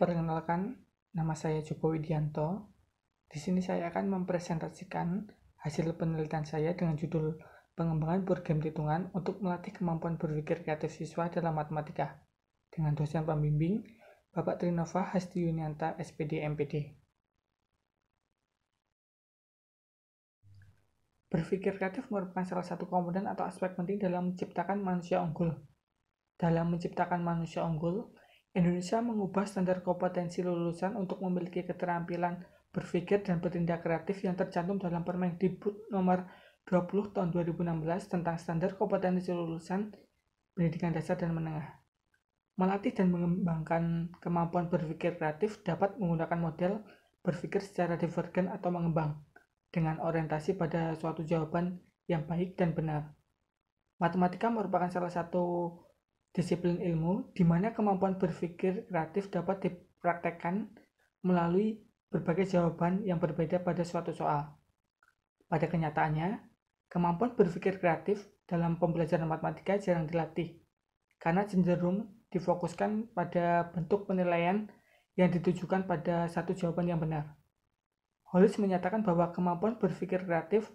Perkenalkan, nama saya Joko Widianto. Di sini saya akan mempresentasikan hasil penelitian saya dengan judul Pengembangan Board Game Hitungan untuk melatih kemampuan berpikir kreatif siswa dalam matematika dengan dosen pembimbing Bapak Trinova Hasti Yunianta, SPD MPD. Berpikir kreatif merupakan salah satu komponen atau aspek penting dalam menciptakan manusia unggul. Dalam menciptakan manusia unggul, Indonesia mengubah standar kompetensi lulusan untuk memiliki keterampilan berpikir dan bertindak kreatif yang tercantum dalam Permendikbud nomor 20 tahun 2016 tentang standar kompetensi lulusan pendidikan dasar dan menengah. Melatih dan mengembangkan kemampuan berpikir kreatif dapat menggunakan model berpikir secara divergen atau mengembang dengan orientasi pada suatu jawaban yang baik dan benar. Matematika merupakan salah satu disiplin ilmu di mana kemampuan berpikir kreatif dapat dipraktekkan melalui berbagai jawaban yang berbeda pada suatu soal. Pada kenyataannya, kemampuan berpikir kreatif dalam pembelajaran matematika jarang dilatih karena cenderung difokuskan pada bentuk penilaian yang ditujukan pada satu jawaban yang benar. Hollis menyatakan bahwa kemampuan berpikir kreatif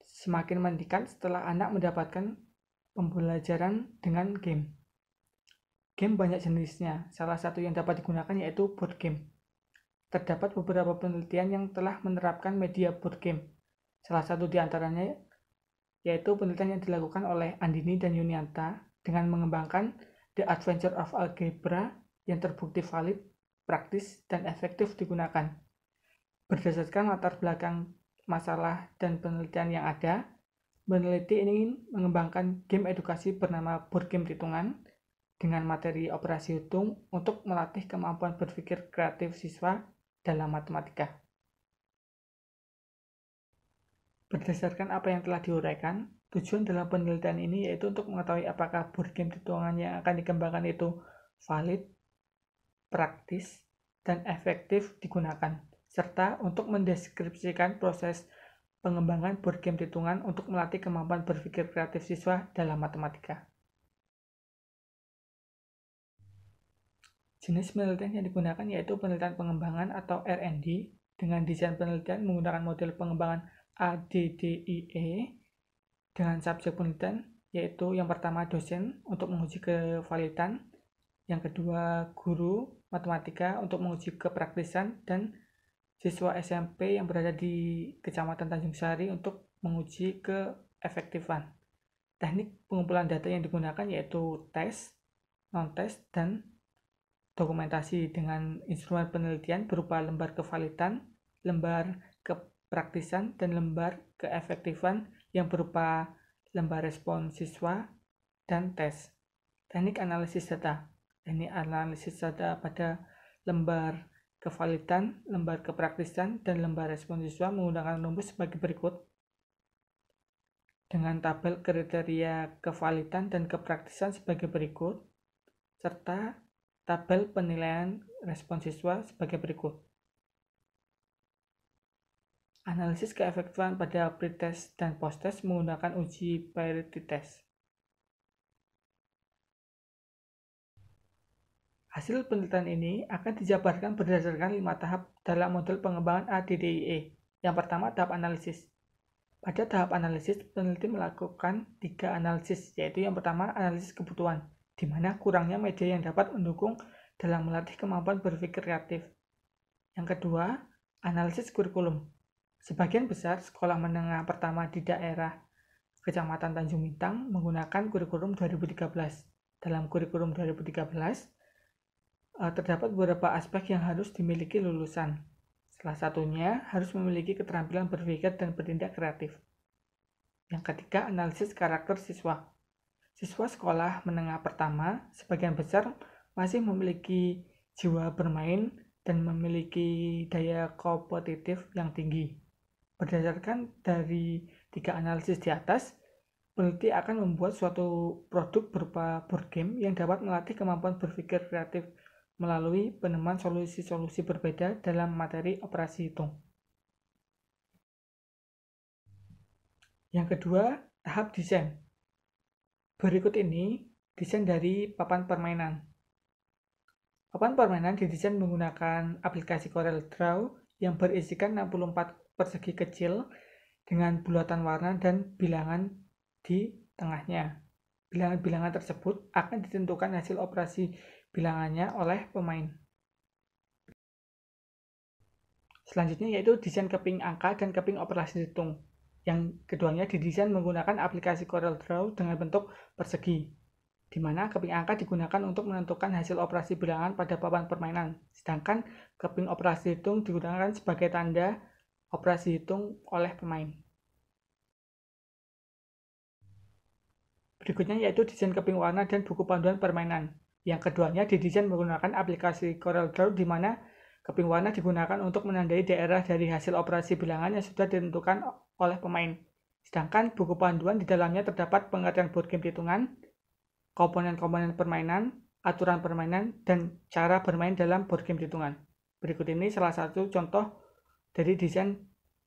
semakin meningkat setelah anak mendapatkan pembelajaran dengan game. Game banyak jenisnya, salah satu yang dapat digunakan yaitu board game. Terdapat beberapa penelitian yang telah menerapkan media board game. Salah satu di antaranya yaitu penelitian yang dilakukan oleh Andini dan Yunianta dengan mengembangkan The Adventure of Algebra yang terbukti valid, praktis, dan efektif digunakan. Berdasarkan latar belakang masalah dan penelitian yang ada, peneliti ingin mengembangkan game edukasi bernama Board Game Hitungan dengan materi operasi hitung untuk melatih kemampuan berpikir kreatif siswa dalam matematika. Berdasarkan apa yang telah diuraikan, tujuan dalam penelitian ini yaitu untuk mengetahui apakah board game hitungan yang akan dikembangkan itu valid, praktis, dan efektif digunakan, serta untuk mendeskripsikan proses pengembangan board game hitungan untuk melatih kemampuan berpikir kreatif siswa dalam matematika. Jenis penelitian yang digunakan yaitu penelitian pengembangan atau R&D dengan desain penelitian menggunakan model pengembangan ADDIE dengan subjek penelitian yaitu yang pertama dosen untuk menguji kevalidan, yang kedua guru matematika untuk menguji kepraktisan, dan siswa SMP yang berada di Kecamatan Tanjung Sari untuk menguji keefektifan. Teknik pengumpulan data yang digunakan yaitu tes, non-tes, dan dokumentasi dengan instrumen penelitian berupa lembar kevalidan, lembar kepraktisan, dan lembar keefektifan yang berupa lembar respon siswa dan tes. Teknik analisis data. Teknik analisis data pada lembar kevalidan, lembar kepraktisan, dan lembar respon siswa menggunakan rumus sebagai berikut. Dengan tabel kriteria kevalidan dan kepraktisan sebagai berikut, serta tabel penilaian respon siswa sebagai berikut. Analisis keefektifan pada pretest dan posttest menggunakan uji parity test. Hasil penelitian ini akan dijabarkan berdasarkan 5 tahap dalam model pengembangan ADDIE. Yang pertama, tahap analisis. Pada tahap analisis, peneliti melakukan 3 analisis, yaitu yang pertama, analisis kebutuhan, di mana kurangnya media yang dapat mendukung dalam melatih kemampuan berpikir kreatif. Yang kedua, analisis kurikulum. Sebagian besar sekolah menengah pertama di daerah Kecamatan Tanjung Bintang menggunakan kurikulum 2013. Dalam kurikulum 2013, terdapat beberapa aspek yang harus dimiliki lulusan. Salah satunya harus memiliki keterampilan berpikir dan bertindak kreatif. Yang ketiga, analisis karakter siswa. Siswa sekolah menengah pertama sebagian besar masih memiliki jiwa bermain dan memiliki daya kompetitif yang tinggi. Berdasarkan dari 3 analisis di atas, peneliti akan membuat suatu produk berupa board game yang dapat melatih kemampuan berpikir kreatif melalui penemuan solusi-solusi berbeda dalam materi operasi hitung. Yang kedua, tahap desain. Berikut ini desain dari papan permainan. Papan permainan didesain menggunakan aplikasi CorelDRAW yang berisikan 64 persegi kecil dengan bulatan warna dan bilangan di tengahnya. Bilangan-bilangan tersebut akan ditentukan hasil operasi bilangannya oleh pemain. Selanjutnya yaitu desain keping angka dan keping operasi hitung. Yang keduanya didesain menggunakan aplikasi CorelDRAW dengan bentuk persegi, di mana keping angka digunakan untuk menentukan hasil operasi bilangan pada papan permainan, sedangkan keping operasi hitung digunakan sebagai tanda operasi hitung oleh pemain. Berikutnya yaitu desain keping warna dan buku panduan permainan. Yang keduanya didesain menggunakan aplikasi CorelDRAW di mana keping warna digunakan untuk menandai daerah dari hasil operasi bilangan yang sudah ditentukan oleh pemain. Sedangkan buku panduan di dalamnya terdapat pengertian board game hitungan, komponen-komponen permainan, aturan permainan, dan cara bermain dalam board game hitungan. Berikut ini salah satu contoh dari desain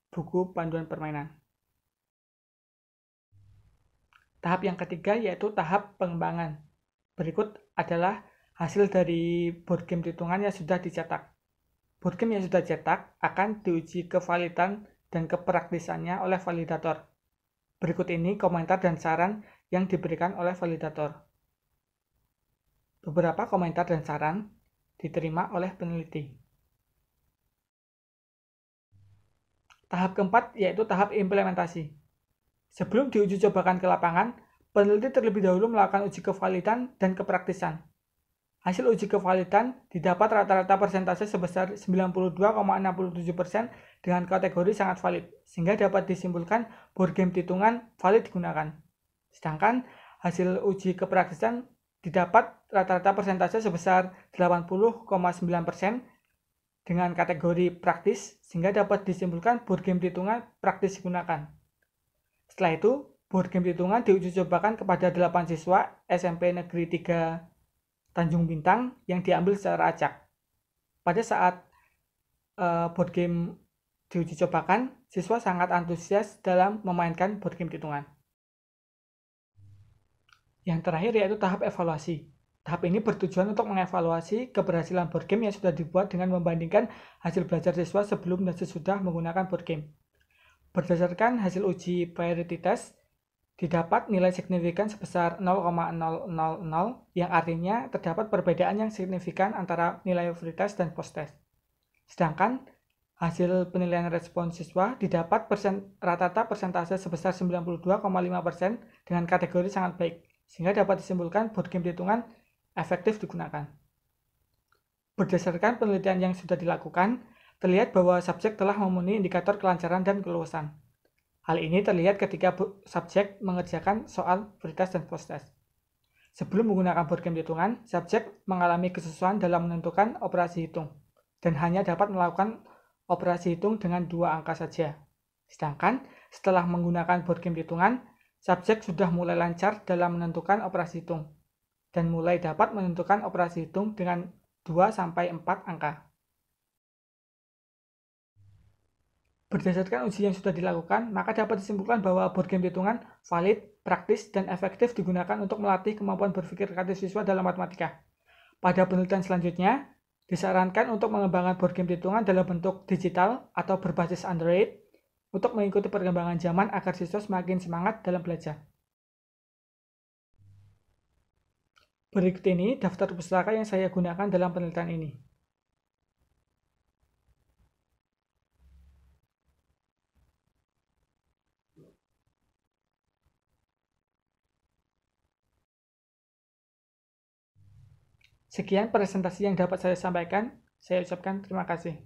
buku panduan permainan. Tahap yang ketiga yaitu tahap pengembangan. Berikut adalah hasil dari board game hitungan yang sudah dicetak. Board game yang sudah dicetak akan diuji kevalidan dan kepraktisannya oleh validator. Berikut ini komentar dan saran yang diberikan oleh validator. Beberapa komentar dan saran diterima oleh peneliti. Tahap keempat yaitu tahap implementasi. Sebelum diuji cobakan ke lapangan, peneliti terlebih dahulu melakukan uji kevalidan dan kepraktisan. Hasil uji kevalidan didapat rata-rata persentase sebesar 92,67% dengan kategori sangat valid, sehingga dapat disimpulkan board game hitungan valid digunakan. Sedangkan hasil uji kepraktisan didapat rata-rata persentase sebesar 80,9% dengan kategori praktis, sehingga dapat disimpulkan board game hitungan praktis digunakan. Setelah itu, board game hitungan diuji cobakan kepada 8 siswa SMP Negeri 3 Tanjung Bintang yang diambil secara acak. Pada saat board game diuji cobakan, siswa sangat antusias dalam memainkan board game hitungan. Yang terakhir yaitu tahap evaluasi. Tahap ini bertujuan untuk mengevaluasi keberhasilan board game yang sudah dibuat dengan membandingkan hasil belajar siswa sebelum dan sesudah menggunakan board game. Berdasarkan hasil uji priority test, didapat nilai signifikan sebesar 0,000 yang artinya terdapat perbedaan yang signifikan antara nilai pre-test dan post-test. Sedangkan hasil penilaian respon siswa didapat rata-rata persentase sebesar 92,5% dengan kategori sangat baik, sehingga dapat disimpulkan board game hitungan efektif digunakan. Berdasarkan penelitian yang sudah dilakukan, terlihat bahwa subjek telah memenuhi indikator kelancaran dan keluasan. Hal ini terlihat ketika subjek mengerjakan soal pre-test dan post-test. Sebelum menggunakan board game hitungan, subjek mengalami kesusahan dalam menentukan operasi hitung, dan hanya dapat melakukan operasi hitung dengan 2 angka saja. Sedangkan setelah menggunakan board game hitungan, subjek sudah mulai lancar dalam menentukan operasi hitung, dan mulai dapat menentukan operasi hitung dengan 2-4 angka. Berdasarkan uji yang sudah dilakukan, maka dapat disimpulkan bahwa board game hitungan valid, praktis, dan efektif digunakan untuk melatih kemampuan berpikir kreatif siswa dalam matematika. Pada penelitian selanjutnya, disarankan untuk mengembangkan board game hitungan dalam bentuk digital atau berbasis Android untuk mengikuti perkembangan zaman agar siswa semakin semangat dalam belajar. Berikut ini daftar pustaka yang saya gunakan dalam penelitian ini. Sekian presentasi yang dapat saya sampaikan. Saya ucapkan terima kasih.